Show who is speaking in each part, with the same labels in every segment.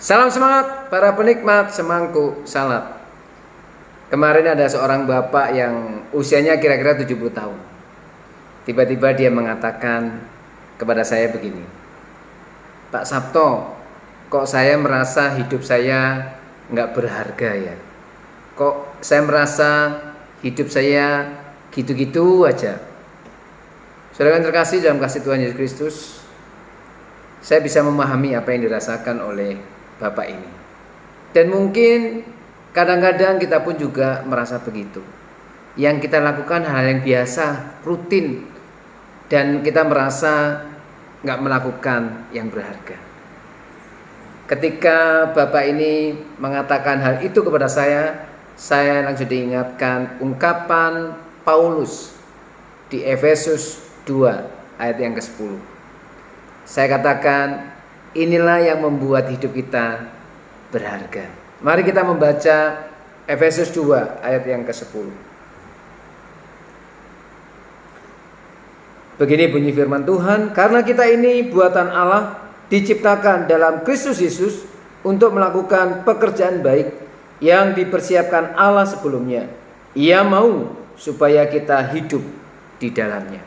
Speaker 1: Salam semangat para penikmat semangkuk salad. Kemarin ada seorang bapak yang usianya kira-kira 70 tahun. Tiba-tiba dia mengatakan kepada saya begini, Pak Sabto, kok saya merasa hidup saya nggak berharga ya? Kok saya merasa hidup saya gitu-gitu aja? Saudara yang terkasih dalam kasih Tuhan Yesus Kristus, saya bisa memahami apa yang dirasakan oleh Bapak ini. Dan mungkin kadang-kadang kita pun juga merasa begitu. Yang kita lakukan hal yang biasa, rutin, dan kita merasa nggak melakukan yang berharga. Ketika Bapak ini mengatakan hal itu kepada saya langsung diingatkan ungkapan Paulus di Efesus 2 ayat yang ke-10. Saya katakan, inilah yang membuat hidup kita berharga. Mari kita membaca Efesus 2 ayat yang ke-10. Begini bunyi firman Tuhan, karena kita ini buatan Allah, diciptakan dalam Kristus Yesus untuk melakukan pekerjaan baik yang dipersiapkan Allah sebelumnya. Ia mau supaya kita hidup di dalamnya.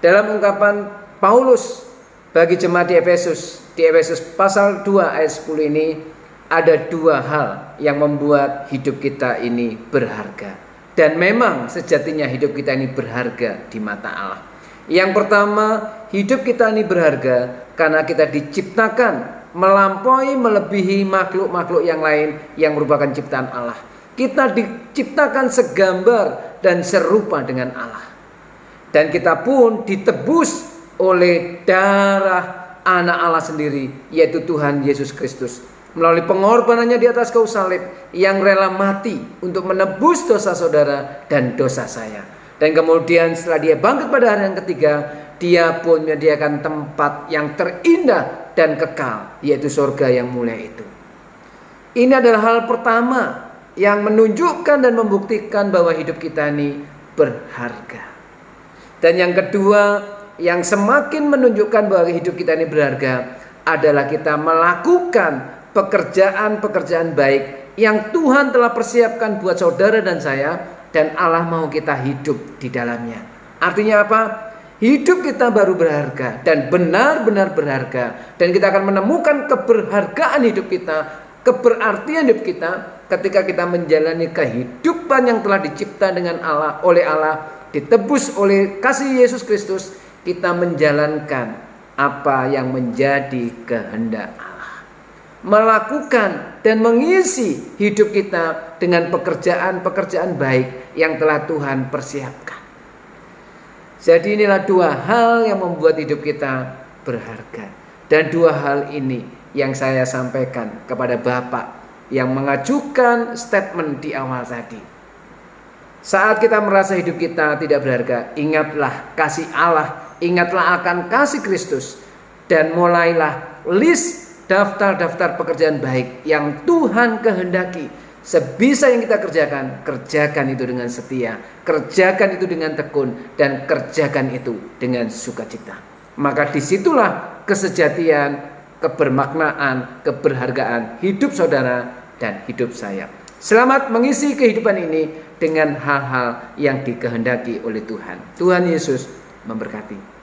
Speaker 1: Dalam ungkapan Paulus bagi jemaat di Efesus pasal 2 ayat 10 ini ada dua hal yang membuat hidup kita ini berharga. Dan memang sejatinya hidup kita ini berharga di mata Allah. Yang pertama, hidup kita ini berharga karena kita diciptakan melebihi makhluk-makhluk yang lain yang merupakan ciptaan Allah. Kita diciptakan segambar dan serupa dengan Allah. Dan kita pun ditebus oleh darah anak Allah sendiri, yaitu Tuhan Yesus Kristus, melalui pengorbanannya di atas kayu salib yang rela mati untuk menebus dosa saudara dan dosa saya. Dan kemudian setelah dia bangkit pada hari yang ketiga, dia pun menyediakan tempat yang terindah dan kekal, yaitu surga yang mulia itu. Ini adalah hal pertama yang menunjukkan dan membuktikan bahwa hidup kita ini berharga. Dan yang kedua, yang semakin menunjukkan bahwa hidup kita ini berharga adalah kita melakukan pekerjaan-pekerjaan baik yang Tuhan telah persiapkan buat saudara dan saya, dan Allah mau kita hidup di dalamnya. Artinya apa? Hidup kita baru berharga dan benar-benar berharga, dan kita akan menemukan keberhargaan hidup kita, keberartian hidup kita ketika kita menjalani kehidupan yang telah dicipta dengan Allah, oleh Allah, ditebus oleh kasih Yesus Kristus. Kita menjalankan apa yang menjadi kehendak Allah, melakukan dan mengisi hidup kita dengan pekerjaan-pekerjaan baik yang telah Tuhan persiapkan. Jadi inilah dua hal yang membuat hidup kita berharga. Dan dua hal ini yang saya sampaikan kepada Bapak yang mengajukan statement di awal tadi. Saat kita merasa hidup kita tidak berharga, ingatlah kasih Allah, ingatlah akan kasih Kristus, dan mulailah list daftar-daftar pekerjaan baik yang Tuhan kehendaki. Sebisa yang kita kerjakan itu dengan setia, kerjakan itu dengan tekun, dan kerjakan itu dengan sukacita. Maka disitulah kesejatian, kebermaknaan, keberhargaan hidup saudara dan hidup saya. Selamat mengisi kehidupan ini dengan hal-hal yang dikehendaki oleh Tuhan. Tuhan Yesus memberkati.